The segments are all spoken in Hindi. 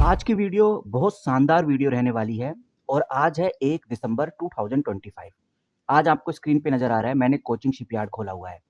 आज की वीडियो बहुत शानदार वीडियो रहने वाली है और आज है 1 दिसंबर 2025। आज आपको स्क्रीन पे नज़र आ रहा है मैंने कोचिंग शिपयार्ड खोला हुआ है।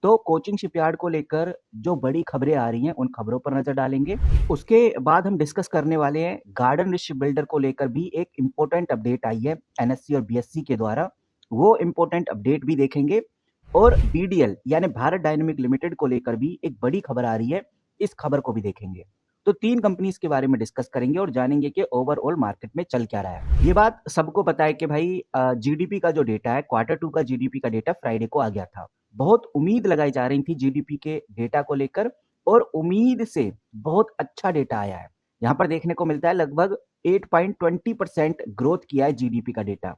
तो कोचिंग शिपयार्ड को लेकर जो बड़ी खबरें आ रही हैं उन खबरों पर नज़र डालेंगे। उसके बाद हम डिस्कस करने वाले हैं गार्डन शिप बिल्डर को लेकर भी एक इम्पोर्टेंट अपडेट आई है एनएससी और बीएससी के द्वारा। वो इम्पोर्टेंट अपडेट भी देखेंगे और बीडीएल यानी भारत डायनेमिक लिमिटेड को लेकर भी एक बड़ी खबर आ रही है, इस खबर को भी देखेंगे। तो 3 कंपनीज़ के बारे में डिस्कस करेंगे और जानेंगे कि ओवरऑल मार्केट में चल क्या रहा है। ये बात सबको पता है कि भाई जीडीपी का जो डेटा है क्वार्टर 2 का जीडीपी का डेटा फ्राइडे को आ गया था। बहुत उम्मीद लगाई जा रही थी जीडीपी के डेटा को लेकर और उम्मीद से बहुत अच्छा डेटा आया है। यहाँ पर देखने को मिलता है लगभग 8.20% ग्रोथ किया है जीडीपी का डेटा,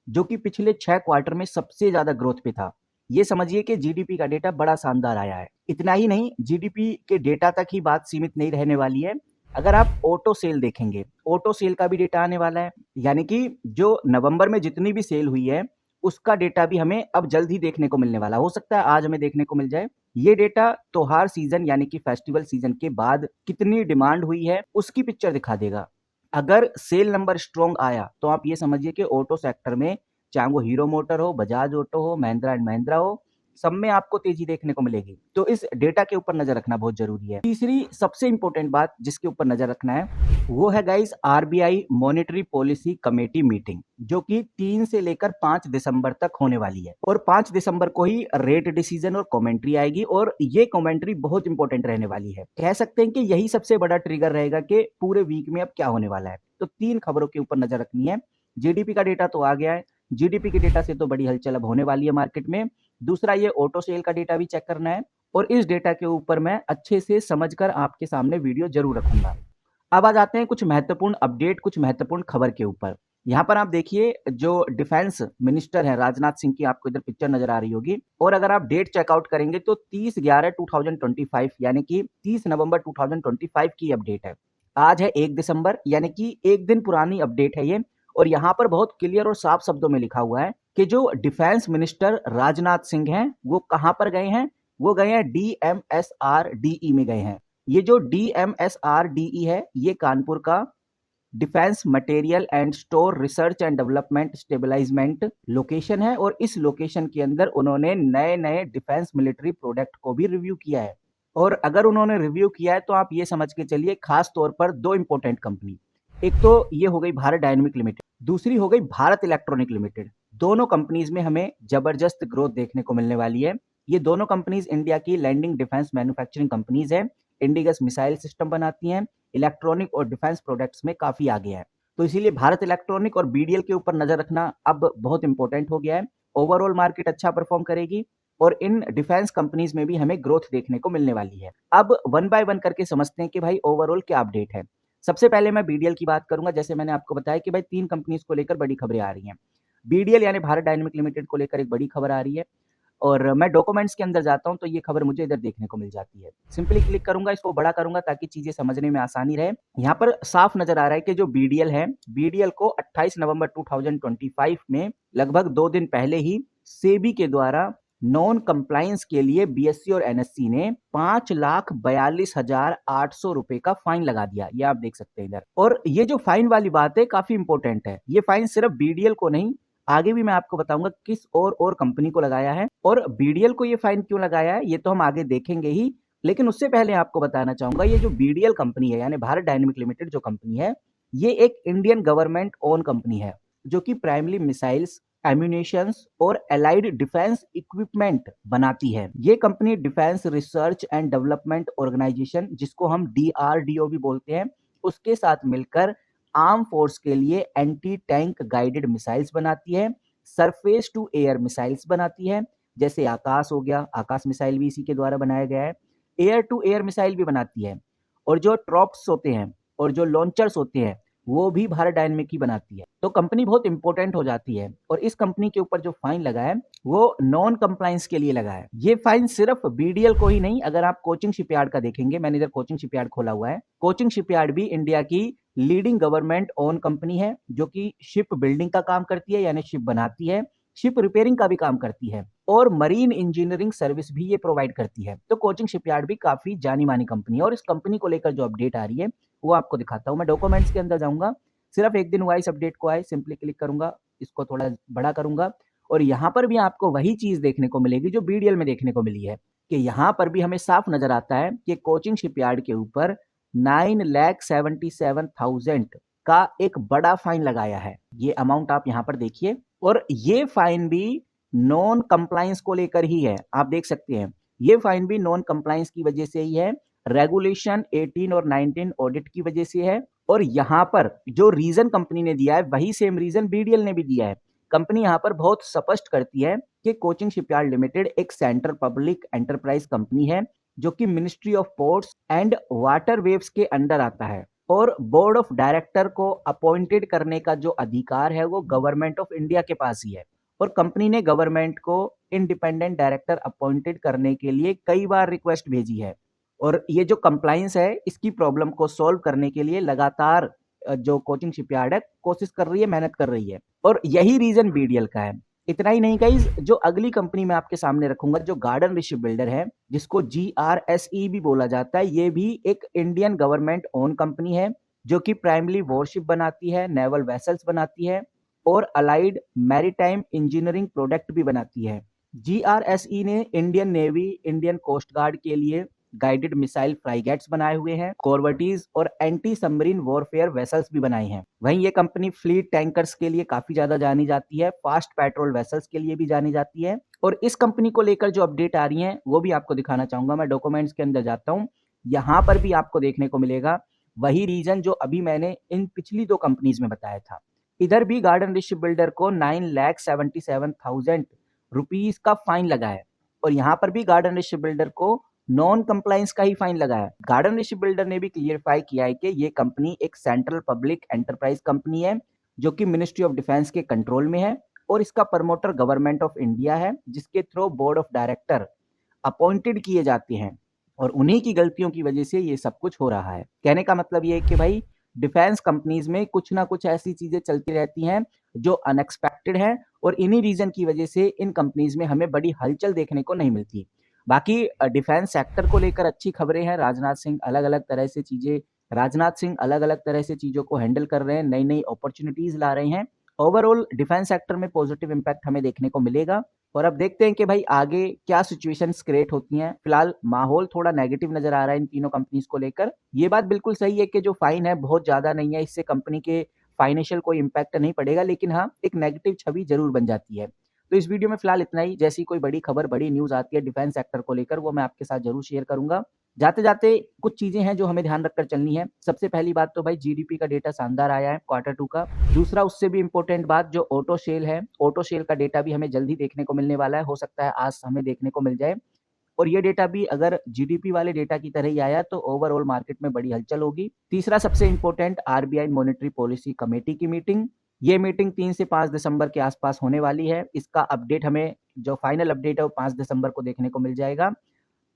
जो कि पिछले 6 क्वार्टर में सबसे ज़्यादा ग्रोथ पे था। ये समझिए कि जीडीपी का डेटा बड़ा शानदार आया है। इतना ही नहीं, जीडीपी के डेटा तक ही बात सीमित नहीं रहने वाली है। अगर आप ऑटो सेल देखेंगे, ऑटो सेल का भी डेटा आने वाला है। यानी कि जो नवंबर में जितनी भी सेल हुई है, उसका डेटा भी हमें अब जल्द ही देखने को मिलने वाला है। हो सकता है आज हमें देखने को मिल जाए। ये डेटा त्योहार सीजन यानी कि फेस्टिवल सीजन के बाद कितनी डिमांड हुई है, उसकी पिक्चर दिखा देगा। अगर सेल नंबर स्ट्रॉन्ग आया, तो आप ये समझिए कि ऑटो सेक्टर में चाहे वो हीरो मोटर हो, बजाज ऑटो हो, महिंद्रा एंड महिंद्रा हो, सब में आपको तेजी देखने को मिलेगी। तो इस डेटा के ऊपर नजर रखना बहुत जरूरी है। तीसरी सबसे इंपॉर्टेंट बात जिसके ऊपर नजर रखना है वो है guys RBI monetary policy committee meeting, जो कि 3 से लेकर 5 दिसंबर तक होने वाली है और 5 दिसंबर को ही रेट डिसीजन और कमेंट्री आएगी और ये कमेंट्री बहुत इंपॉर्टेंट रहने वाली है। कह सकते हैं कि यही सबसे बड़ा ट्रिगर रहेगा कि पूरे वीक में अब क्या होने वाला है। तो 3 खबरों के ऊपर नजर रखनी है। जीडीपी का डेटा तो आ गया है, जीडीपी के डेटा से तो बड़ी हलचल अब होने वाली है मार्केट में। दूसरा ये ऑटो सेल का डेटा भी चेक करना है और इस डेटा के ऊपर मैं अच्छे से समझकर आपके सामने वीडियो जरूर रखूंगा। अब आ जाते हैं कुछ महत्वपूर्ण अपडेट, कुछ महत्वपूर्ण खबर के ऊपर। यहाँ पर आप देखिए जो डिफेंस मिनिस्टर है राजनाथ सिंह की आपको इधर पिक्चर नजर आ रही होगी और अगर आप डेट चेकआउट करेंगे तो 30/11/2025 यानी कि 30 नवंबर 2025 की अपडेट है। आज है 1 दिसंबर यानी कि एक दिन पुरानी अपडेट है ये और यहाँ पर बहुत क्लियर और साफ शब्दों में लिखा हुआ है कि जो डिफेंस मिनिस्टर राजनाथ सिंह हैं वो कहां पर गए हैं, वो गए हैं डीएमएसआरडीई में गए हैं। ये जो डीएमएसआरडीई है ये कानपुर का defence material and store research and development establishment location है और इस लोकेशन के अंदर उन्होंने नए नए डिफेंस मिलिट्री प्रोडक्ट को भी रिव्यू किया है। और अगर उन्होंने रिव्यू किया है तो आप ये समझ के चलिए खास तौर पर 2 इंपॉर्टेंट कंपनी, एक तो ये हो गई भारत डायनेमिक लिमिटेड, दूसरी हो गई भारत इलेक्ट्रॉनिक लिमिटेड। दोनों कंपनीज में हमें जबरदस्त ग्रोथ देखने को मिलने वाली है। ये दोनों कंपनीज इंडिया की लैंडिंग डिफेंस मैन्युफैक्चरिंग कंपनीज है, इंडिगस मिसाइल सिस्टम बनाती हैं, इलेक्ट्रॉनिक और डिफेंस प्रोडक्ट्स में काफी आगे है। तो इसीलिए भारत इलेक्ट्रॉनिक और बीडीएल के ऊपर नजर रखना अब बहुत इंपॉर्टेंट हो गया है। ओवरऑल मार्केट अच्छा परफॉर्म करेगी और इन डिफेंस कंपनीज में भी हमें ग्रोथ देखने को मिलने वाली है। अब वन बाय वन करके समझते हैं कि भाई ओवरऑल क्या अपडेट है। सबसे पहले मैं बीडीएल की बात करूंगा। जैसे मैंने आपको बताया कि भाई 3 कंपनीज को लेकर बड़ी खबरें आ रही हैं। बीडीएल यानी भारत डायनेमिक लिमिटेड को लेकर एक बड़ी खबर आ रही है और मैं डॉक्यूमेंट्स के अंदर जाता हूं तो ये खबर मुझे इधर देखने को मिल जाती है। सिंपली क्लिक करूंगा, इसको बड़ा करूंगा ताकि चीजें समझने में आसानी रहे। यहाँ पर साफ नजर आ रहा है कि जो बीडीएल है, बीडीएल को 28 नवंबर 2025 में लगभग 2 दिन पहले ही सेबी के द्वारा नॉन कंप्लायंस के लिए बीएससी और एनएससी ने 5,42,800 रुपए का फाइन लगा दिया। ये आप देख सकते हैं इधर। और ये जो फाइन वाली बात है काफी इंपॉर्टेंट है। ये फाइन सिर्फ बीडीएल को नहीं, आगे भी मैं आपको बताऊंगा किस और कंपनी को लगाया है और बीडीएल को ये फाइन क्यों लगाया है ये तो हम आगे देखेंगे ही। लेकिन उससे पहले आपको बताना चाहूंगा ये जो बीडीएल कंपनी है यानी भारत डायनेमिक लिमिटेड जो कंपनी है, ये एक इंडियन गवर्नमेंट ओन कंपनी है जो कि प्राइमरी मिसाइल्स, एम्यूनेशंस और एलाइड डिफेंस इक्विपमेंट बनाती है। ये company defence research and development organisation, जिसको हम डीआरडीओ भी बोलते हैं, उसके साथ मिलकर आर्म फोर्स के लिए एंटी टैंक गाइडेड मिसाइल्स बनाती है, सरफेस टू एयर मिसाइल्स बनाती है, जैसे आकाश हो गया, आकाश मिसाइल भी इसी के द्वारा बनाया गया है, एयर टू एयर मिसाइल भी बनाती है और जो ट्रॉप्स होते हैं और जो लॉन्चर्स होते हैं वो भी भारत डायनेमिक ही बनाती है। तो कंपनी बहुत इंपॉर्टेंट हो जाती है और इस कंपनी के ऊपर जो फाइन लगा है वो नॉन कंप्लायंस के लिए लगा है। ये फाइन सिर्फ बीडीएल को ही नहीं, अगर आप कोचिंग शिपयार्ड का देखेंगे, मैंने इधर कोचिंग शिपयार्ड खोला हुआ है, कोचिंग शिपयार्ड भी इंडिया की लीडिंग गवर्नमेंट ओन कंपनी है जो कि शिप बिल्डिंग का काम करती है यानी शिप बनाती है, शिप रिपेयरिंग का भी काम करती है और मरीन इंजीनियरिंग सर्विस भी ये प्रोवाइड करती है। तो कोचिंग शिपयार्ड भी काफी जानी मानी कंपनी है और इस कंपनी को लेकर जो अपडेट आ रही है वो आपको दिखाता हूँ। मैं डॉक्यूमेंट्स के अंदर जाऊँगा, सिर्फ एक दिन हुआ इस अपडेट को आए, सिंपली क्लिक करूँगा, इसको थोड़ा बड़ा करूँगा और यहाँ पर भी आपको वही चीज़ देखने को मिलेगी जो बीडीएल में देखने को मिली है कि यहाँ पर भी हमें साफ नज़र आता है कि कोचिंग शिपयार्ड के ऊपर 9,77,000 का एक बड़ा फाइन लगाया है। ये अमाउंट आप यहाँ पर देखिए और ये फाइन भी नॉन कंप्लायंस को लेकर ही है। आप देख सकते हैं, ये फाइन भी नॉन कंप्लायंस की वजह से ही है, रेगुलेशन 18 और 19 ऑडिट की वजह से है और यहाँ पर जो रीजन कंपनी ने दिया है वही सेम रीजन बीडीएल ने भी दिया है। कंपनी यहाँ पर बहुत स्पष्ट करती है कि कोचिंग शिपयार्ड लिमिटेड एक सेंट्रल पब्लिक एंटरप्राइज कंपनी है जो कि मिनिस्ट्री ऑफ पोर्ट्स एंड वाटरवेव्स के अंडर आता है और बोर्ड ऑफ डायरेक्टर को अपॉइंटेड करने का जो अधिकार है वो गवर्नमेंट ऑफ इंडिया के पास ही है और कंपनी ने गवर्नमेंट को इंडिपेंडेंट डायरेक्टर अपॉइंटेड करने के लिए कई बार रिक्वेस्ट भेजी है और ये जो कंप्लायंस है इसकी प्रॉब्लम को सॉल्व करने के लिए लगातार जो कोचिंग शिपयार्ड है कोशिश कर रही है, मेहनत कर रही है और यही रीजन बीडीएल का है। इतना ही नहीं गाइस, जो अगली कंपनी मैं आपके सामने रखूंगा जो गार्डन शिप बिल्डर है जिसको GRSE भी बोला जाता है, ये भी एक इंडियन गवर्नमेंट ओन कंपनी है जो कि प्राइमरी वॉरशिप बनाती है, नेवल वेसल्स बनाती है और अलाइड मैरीटाइम इंजीनियरिंग प्रोडक्ट भी बनाती है। GRSE ने Indian Navy, Indian Coast Guard के लिए गाइडेड मिसाइल फ्राइगेट्स बनाए हुए हैं, कॉर्वेटीज और एंटी सबमरीन वॉरफेयर वेसल्स भी बनाई हैं। वहीं ये कंपनी फ्लीट टैंकर्स के लिए काफी ज्यादा जानी जाती है, फास्ट पेट्रोल वेसल्स के लिए भी जानी जाती है और इस कंपनी को लेकर जो अपडेट आ रही है वो भी आपको दिखाना चाहूंगा। मैं डॉक्यूमेंट्स के अंदर जाता हूँ, यहाँ पर भी आपको देखने को मिलेगा वही रीजन जो अभी मैंने इन पिछली दो कंपनीज में बताया था। इधर भी गार्डन शिप बिल्डर को 9,77,000 रुपीज का फाइन लगा है और यहाँ पर भी गार्डन शिप बिल्डर को नॉन कंप्लायंस का ही फाइन लगा है। गार्डन शिप बिल्डर ने भी क्लियरफाई किया है कि ये कंपनी एक सेंट्रल पब्लिक एंटरप्राइज कंपनी है जो कि मिनिस्ट्री ऑफ डिफेंस के कंट्रोल में है और इसका प्रमोटर गवर्नमेंट ऑफ इंडिया है जिसके through board of director appointed किए जाते हैं और उन्हीं की गलतियों की वजह से ये सब कुछ हो रहा है। कहने का मतलब ये है कि भाई डिफेंस कंपनीज में कुछ ना कुछ ऐसी चीजें चलती रहती हैं जो अनएक्सपेक्टेड हैं और इन्हीं रीजन की वजह से इन कंपनीज में हमें बड़ी हलचल देखने को नहीं मिलती। बाकी डिफेंस सेक्टर को लेकर अच्छी खबरें हैं। राजनाथ सिंह अलग अलग तरह से चीजों को हैंडल कर रहे हैं, नई नई अपॉर्चुनिटीज ला रहे हैं। ओवरऑल डिफेंस सेक्टर में पॉजिटिव इंपैक्ट हमें देखने को मिलेगा और अब देखते हैं कि भाई आगे क्या सिचुएशंस क्रिएट होती हैं। फिलहाल माहौल थोड़ा नेगेटिव नजर आ रहा है इन तीनों कंपनीज को लेकर। ये बात बिल्कुल सही है कि जो फाइन है बहुत ज्यादा नहीं है, इससे कंपनी के फाइनेंशियल कोई इंपैक्ट नहीं पड़ेगा, लेकिन हाँ एक नेगेटिव छवि जरूर बन जाती है। तो इस वीडियो में फिलहाल इतना ही। जैसी कोई बड़ी खबर, बड़ी न्यूज आती है डिफेंस सेक्टर को लेकर वो मैं आपके साथ जरूर शेयर करूंगा। जाते जाते कुछ चीजें हैं जो हमें ध्यान रखकर चलनी है। सबसे पहली बात तो भाई जीडीपी का डेटा शानदार आया है Q2 का। दूसरा उससे भी इंपॉर्टेंट बात जो ऑटो सेल है, ऑटो सेल का डेटा भी हमें जल्दी देखने को मिलने वाला है, हो सकता है आज हमें देखने को मिल जाए और ये डेटा भी अगर जीडीपी वाले डेटा की तरह ही आया तो ओवरऑल मार्केट में बड़ी हलचल होगी। तीसरा सबसे important RBI monetary policy committee की मीटिंग, ये मीटिंग 3 से 5 दिसंबर के आसपास होने वाली है। इसका अपडेट हमें जो फाइनल अपडेट है वो 5 दिसंबर को देखने को मिल जाएगा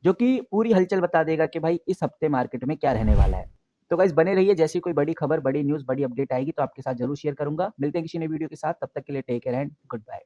जो कि पूरी हलचल बता देगा कि भाई इस हफ्ते मार्केट में क्या रहने वाला है। तो गाइस बने रहिए, जैसी कोई बड़ी खबर, बड़ी न्यूज, बड़ी अपडेट आएगी तो आपके साथ जरूर शेयर करूंगा। मिलते हैं किसी नई वीडियो के साथ, तब तक के लिए take care and good bye.